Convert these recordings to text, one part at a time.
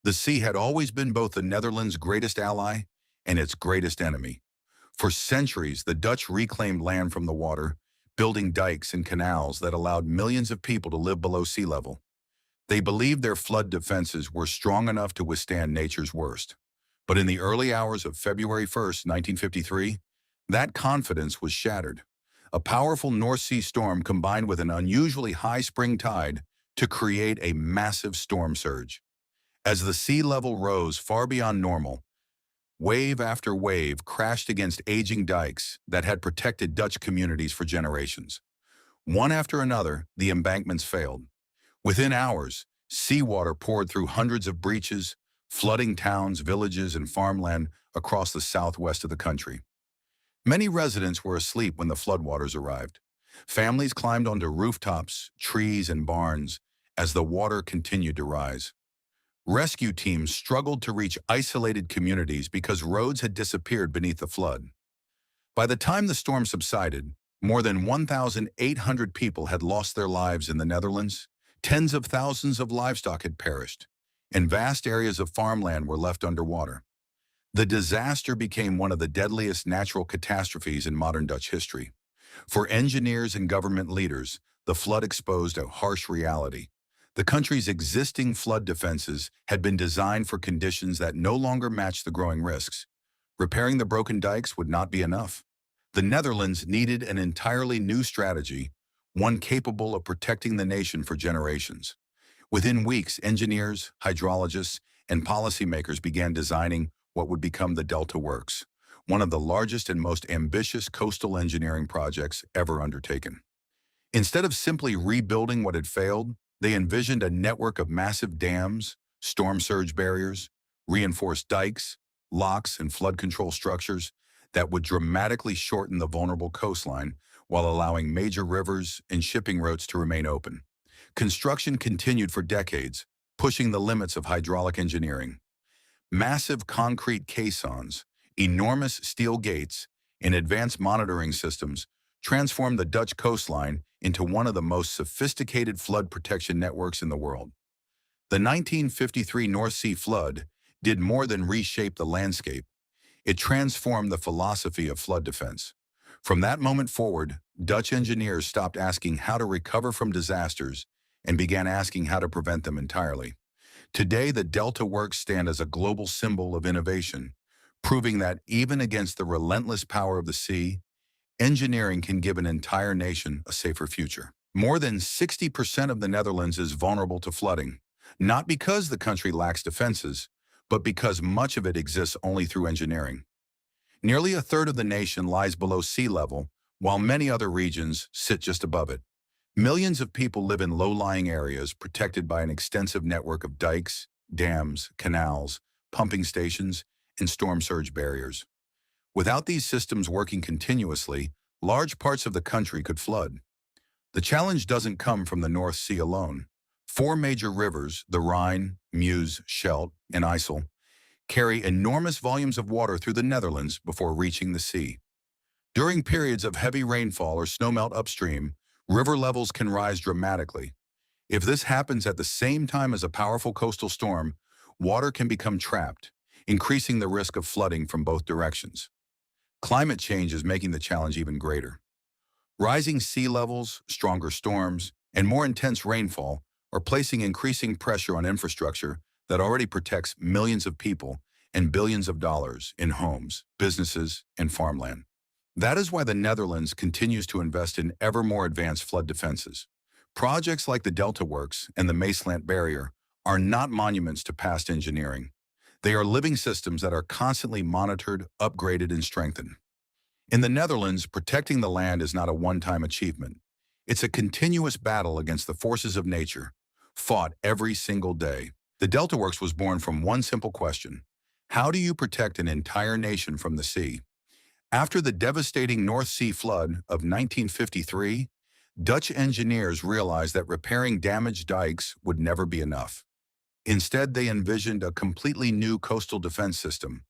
The sea had always been both the Netherlands' greatest ally and its greatest enemy. For centuries, the Dutch reclaimed land from the water, building dikes and canals that allowed millions of people to live below sea level. They believed their flood defenses were strong enough to withstand nature's worst. But in the early hours of February 1st, 1953, that confidence was shattered. A powerful North Sea storm combined with an unusually high spring tide to create a massive storm surge. As the sea level rose far beyond normal, wave after wave crashed against aging dikes that had protected Dutch communities for generations. One after another, the embankments failed. Within hours, seawater poured through hundreds of breaches, flooding towns, villages, and farmland across the southwest of the country. Many residents were asleep when the floodwaters arrived. Families climbed onto rooftops, trees, and barns as the water continued to rise. Rescue teams struggled to reach isolated communities because roads had disappeared beneath the flood. By the time the storm subsided, more than 1,800 people had lost their lives in the Netherlands. Tens of thousands of livestock had perished, and vast areas of farmland were left underwater. The disaster became one of the deadliest natural catastrophes in modern Dutch history. For engineers and government leaders, the flood exposed a harsh reality. The country's existing flood defenses had been designed for conditions that no longer matched the growing risks. Repairing the broken dikes would not be enough. The Netherlands needed an entirely new strategy, one capable of protecting the nation for generations. Within weeks, engineers, hydrologists, and policymakers began designing what would become the Delta Works, one of the largest and most ambitious coastal engineering projects ever undertaken. Instead of simply rebuilding what had failed, they envisioned a network of massive dams, storm surge barriers, reinforced dikes, locks, and flood control structures that would dramatically shorten the vulnerable coastline while allowing major rivers and shipping routes to remain open. Construction continued for decades, pushing the limits of hydraulic engineering. Massive concrete caissons, enormous steel gates, and advanced monitoring systems transformed the Dutch coastline into one of the most sophisticated flood protection networks in the world. The 1953 North Sea flood did more than reshape the landscape. It transformed the philosophy of flood defense. From that moment forward, Dutch engineers stopped asking how to recover from disasters and began asking how to prevent them entirely. Today, the Delta Works stand as a global symbol of innovation, proving that even against the relentless power of the sea, engineering can give an entire nation a safer future. More than 60% of the Netherlands is vulnerable to flooding, not because the country lacks defenses, but because much of it exists only through engineering. Nearly a third of the nation lies below sea level, while many other regions sit just above it. Millions of people live in low-lying areas protected by an extensive network of dikes, dams, canals, pumping stations, and storm surge barriers. Without these systems working continuously, large parts of the country could flood. The challenge doesn't come from the North Sea alone. Four major rivers, the Rhine, Meuse, Scheldt, and IJssel, carry enormous volumes of water through the Netherlands before reaching the sea. During periods of heavy rainfall or snowmelt upstream, river levels can rise dramatically. If this happens at the same time as a powerful coastal storm, water can become trapped, increasing the risk of flooding from both directions. Climate change is making the challenge even greater. Rising sea levels, stronger storms, and more intense rainfall are placing increasing pressure on infrastructure that already protects millions of people and billions of dollars in homes, businesses, and farmland. That is why the Netherlands continues to invest in ever more advanced flood defenses. Projects like the Delta Works and the Maesland Barrier are not monuments to past engineering. They are living systems that are constantly monitored, upgraded, and strengthened. In the Netherlands, protecting the land is not a one-time achievement. It's a continuous battle against the forces of nature, fought every single day. The Delta Works was born from one simple question: how do you protect an entire nation from the sea? After the devastating North Sea flood of 1953, Dutch engineers realized that repairing damaged dikes would never be enough. Instead, they envisioned a completely new coastal defense system,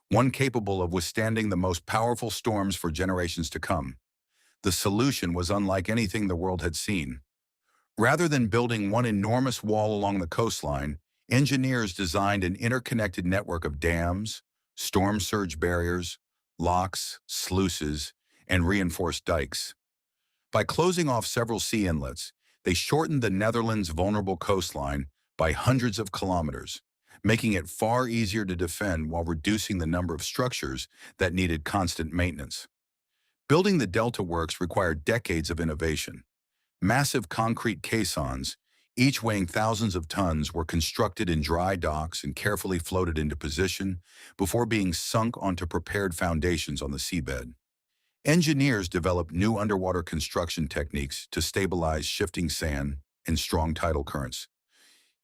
one capable of withstanding the most powerful storms for generations to come. The solution was unlike anything the world had seen. Rather than building one enormous wall along the coastline, Engineers designed an interconnected network of dams, storm surge barriers, locks, sluices, and reinforced dikes. By closing off several sea inlets, they shortened the Netherlands' vulnerable coastline by hundreds of kilometers, making it far easier to defend while reducing the number of structures that needed constant maintenance. Building the Delta Works required decades of innovation. Massive concrete caissons, each weighing thousands of tons, were constructed in dry docks and carefully floated into position before being sunk onto prepared foundations on the seabed. Engineers developed new underwater construction techniques to stabilize shifting sand and strong tidal currents,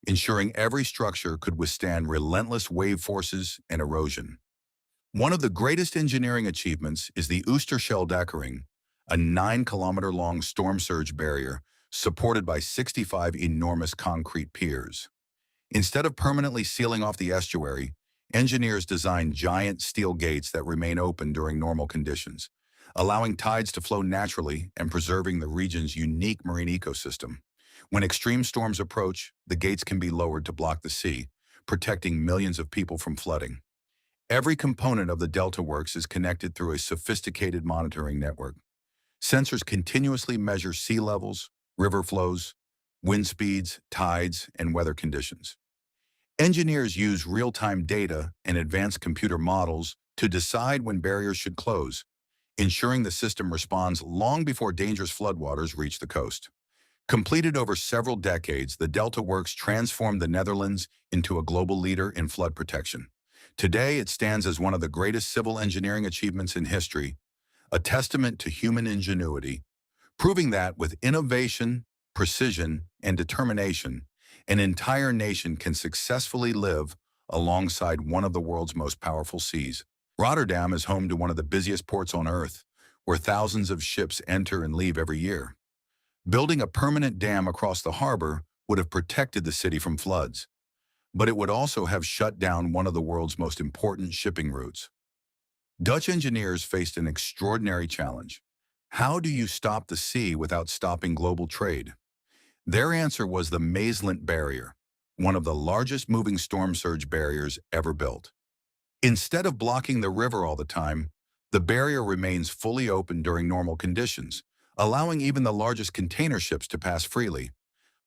ensuring every structure could withstand relentless wave forces and erosion. One of the greatest engineering achievements is the Oosterscheldekering, a 9-kilometer-long storm surge barrier supported by 65 enormous concrete piers. Instead of permanently sealing off the estuary, engineers designed giant steel gates that remain open during normal conditions, allowing tides to flow naturally and preserving the region's unique marine ecosystem. When extreme storms approach, the gates can be lowered to block the sea, protecting millions of people from flooding. Every component of the Delta Works is connected through a sophisticated monitoring network. Sensors continuously measure sea levels, river flows, wind speeds, tides, and weather conditions. Engineers use real-time data and advanced computer models to decide when barriers should close, ensuring the system responds long before dangerous floodwaters reach the coast. Completed over several decades, the Delta Works transformed the Netherlands into a global leader in flood protection. Today, it stands as one of the greatest civil engineering achievements in history, a testament to human ingenuity, proving that with innovation, precision, and determination, an entire nation can successfully live alongside one of the world's most powerful seas. Rotterdam is home to one of the busiest ports on Earth, where thousands of ships enter and leave every year. Building a permanent dam across the harbor would have protected the city from floods, but it would also have shut down one of the world's most important shipping routes. Dutch engineers faced an extraordinary challenge. How do you stop the sea without stopping global trade? Their answer was the Maeslant Barrier, one of the largest moving storm surge barriers ever built. Instead of blocking the river all the time, the barrier remains fully open during normal conditions, allowing even the largest container ships to pass freely.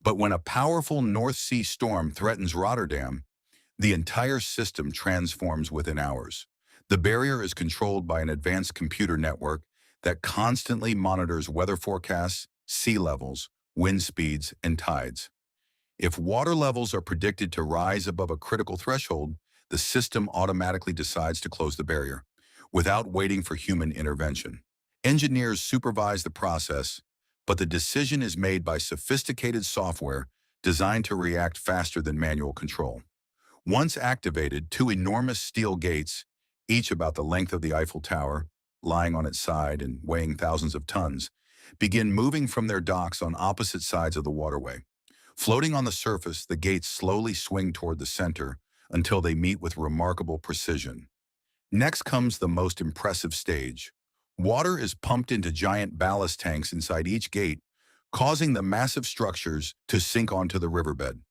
But when a powerful North Sea storm threatens Rotterdam, the entire system transforms within hours. The barrier is controlled by an advanced computer network that constantly monitors weather forecasts, sea levels, wind speeds, and tides. If water levels are predicted to rise above a critical threshold, the system automatically decides to close the barrier, without waiting for human intervention. Engineers supervise the process, but the decision is made by sophisticated software designed to react faster than manual control. Once activated, two enormous steel gates, each about the length of the Eiffel Tower, lying on its side and weighing thousands of tons, begin moving from their docks on opposite sides of the waterway. Floating on the surface, the gates slowly swing toward the center until they meet with remarkable precision. Next comes the most impressive stage. Water is pumped into giant ballast tanks inside each gate, causing the massive structures to sink onto the riverbed.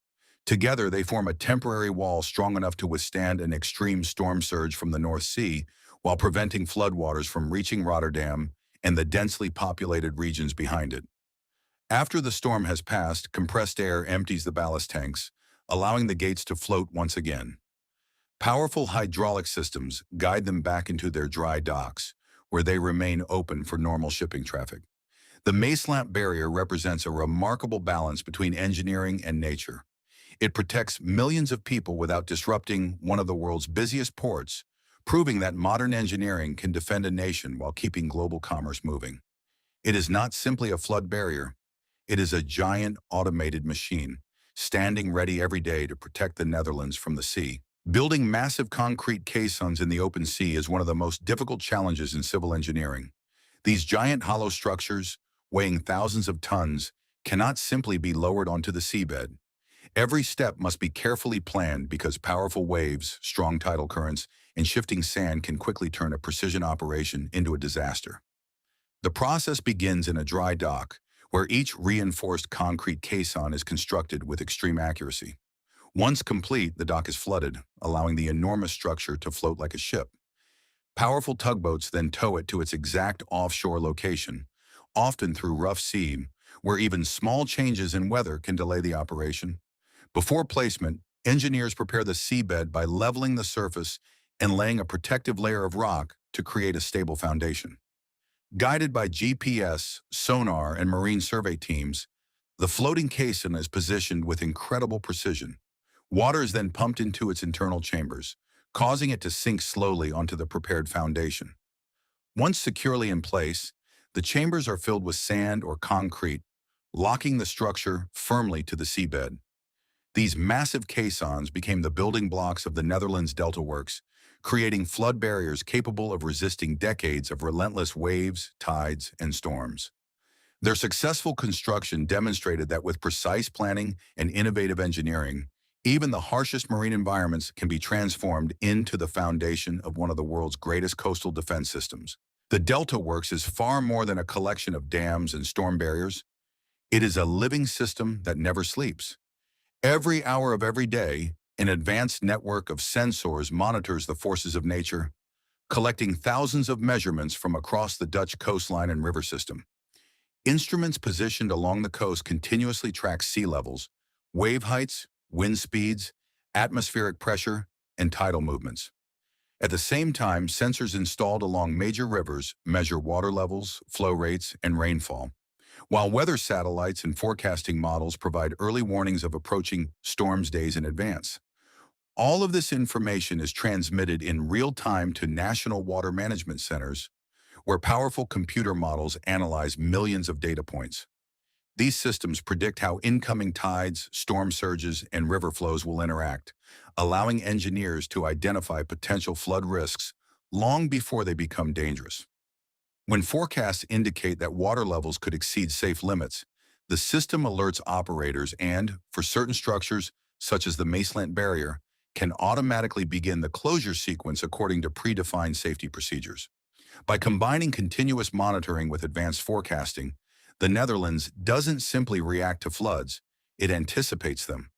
Together, they form a temporary wall strong enough to withstand an extreme storm surge from the North Sea while preventing floodwaters from reaching Rotterdam and the densely populated regions behind it. After the storm has passed, compressed air empties the ballast tanks, allowing the gates to float once again. Powerful hydraulic systems guide them back into their dry docks, where they remain open for normal shipping traffic. The Maeslant Barrier represents a remarkable balance between engineering and nature. It protects millions of people without disrupting one of the world's busiest ports, proving that modern engineering can defend a nation while keeping global commerce moving. It is not simply a flood barrier. It is a giant automated machine, standing ready every day to protect the Netherlands from the sea. Building massive concrete caissons in the open sea is one of the most difficult challenges in civil engineering. These giant hollow structures, weighing thousands of tons, cannot simply be lowered onto the seabed. Every step must be carefully planned because powerful waves, strong tidal currents, and shifting sand can quickly turn a precision operation into a disaster. The process begins in a dry dock, where each reinforced concrete caisson is constructed with extreme accuracy. Once complete, the dock is flooded, allowing the enormous structure to float like a ship. Powerful tugboats then tow it to its exact offshore location, often through rough sea, where even small changes in weather can delay the operation. Before placement, engineers prepare the seabed by leveling the surface and laying a protective layer of rock to create a stable foundation. Guided by GPS, sonar, and marine survey teams, the floating caisson is positioned with incredible precision. Water is then pumped into its internal chambers, causing it to sink slowly onto the prepared foundation. Once securely in place, the chambers are filled with sand or concrete, locking the structure firmly to the seabed. These massive caissons became the building blocks of the Netherlands Delta Works, creating flood barriers capable of resisting decades of relentless waves, tides, and storms. Their successful construction demonstrated that with precise planning and innovative engineering, even the harshest marine environments can be transformed into the foundation of one of the world's greatest coastal defense systems. The Delta Works is far more than a collection of dams and storm barriers. It is a living system that never sleeps. Every hour of every day, an advanced network of sensors monitors the forces of nature, collecting thousands of measurements from across the Dutch coastline and river system. Instruments positioned along the coast continuously track sea levels, wave heights, wind speeds, atmospheric pressure, and tidal movements. At the same time, sensors installed along major rivers measure water levels, flow rates, and rainfall, while weather satellites and forecasting models provide early warnings of approaching storms days in advance. All of this information is transmitted in real time to national water management centers, where powerful computer models analyze millions of data points. These systems predict how incoming tides, storm surges, and river flows will interact, allowing engineers to identify potential flood risks long before they become dangerous. When forecasts indicate that water levels could exceed safe limits, the system alerts operators and, for certain structures, such as the Maeslant barrier, can automatically begin the closure sequence according to predefined safety procedures. By combining continuous monitoring with advanced forecasting, the Netherlands doesn't simply react to floods, it anticipates them.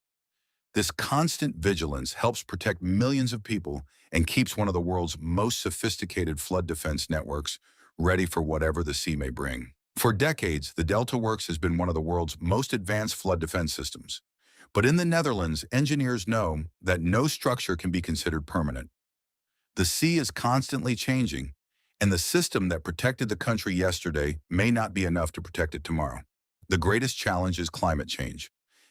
This constant vigilance helps protect millions of people and keeps one of the world's most sophisticated flood defense networks ready for whatever the sea may bring. For decades, the Delta Works has been one of the world's most advanced flood defense systems. But in the Netherlands, engineers know that no structure can be considered permanent. The sea is constantly changing, and the system that protected the country yesterday may not be enough to protect it tomorrow. The greatest challenge is climate change.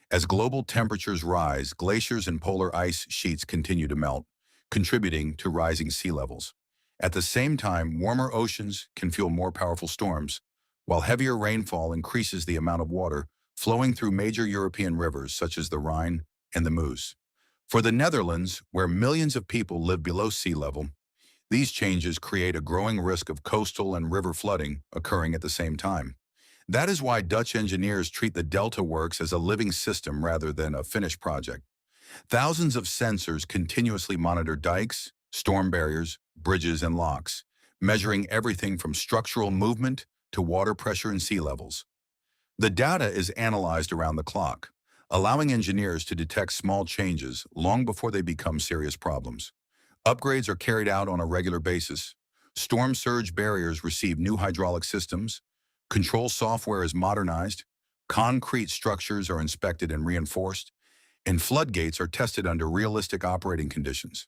As global temperatures rise, glaciers and polar ice sheets continue to melt, contributing to rising sea levels. At the same time, warmer oceans can fuel more powerful storms, while heavier rainfall increases the amount of water flowing through major European rivers such as the Rhine and the Meuse. For the Netherlands, where millions of people live below sea level, these changes create a growing risk of coastal and river flooding occurring at the same time. That is why Dutch engineers treat the Delta Works as a living system rather than a finished project. Thousands of sensors continuously monitor dikes, storm barriers, bridges, and locks, measuring everything from structural movement to water pressure and sea levels. The data is analyzed around the clock, allowing engineers to detect small changes long before they become serious problems. Upgrades are carried out on a regular basis. Storm surge barriers receive new hydraulic systems. Control software is modernized. Concrete structures are inspected and reinforced. And floodgates are tested under realistic operating conditions.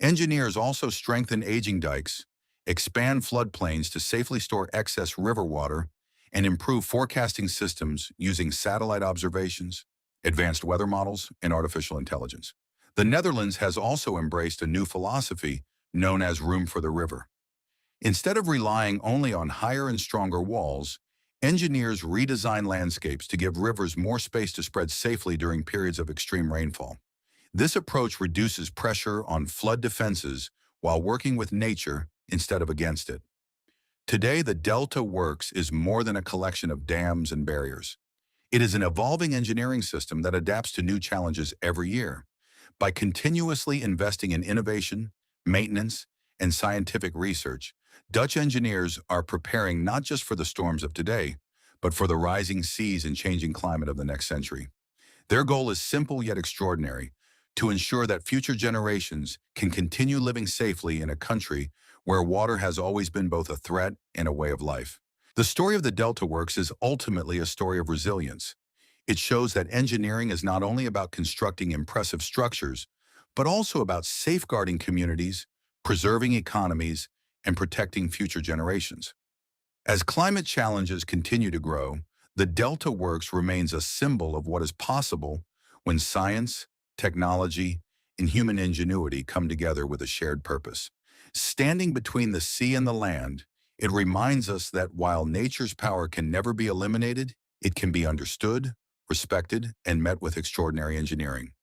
Engineers also strengthen aging dikes, expand floodplains to safely store excess river water, and improve forecasting systems using satellite observations, advanced weather models, and artificial intelligence. The Netherlands has also embraced a new philosophy known as room for the river. Instead of relying only on higher and stronger walls, engineers redesign landscapes to give rivers more space to spread safely during periods of extreme rainfall. This approach reduces pressure on flood defenses while working with nature instead of against it. Today, the Delta Works is more than a collection of dams and barriers. It is an evolving engineering system that adapts to new challenges every year. By continuously investing in innovation, maintenance, and scientific research, Dutch engineers are preparing not just for the storms of today, but for the rising seas and changing climate of the next century. Their goal is simple yet extraordinary: to ensure that future generations can continue living safely in a country where water has always been both a threat and a way of life. The story of the Delta Works is ultimately a story of resilience. It shows that engineering is not only about constructing impressive structures, but also about safeguarding communities, preserving economies, and protecting future generations. As climate challenges continue to grow, the Delta Works remains a symbol of what is possible when science, technology, and human ingenuity come together with a shared purpose. Standing between the sea and the land, it reminds us that while nature's power can never be eliminated, it can be understood, respected, and met with extraordinary engineering.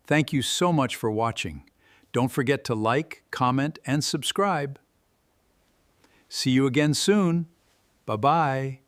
Thank you so much for watching. Don't forget to like, comment, and subscribe. See you again soon. Bye-bye.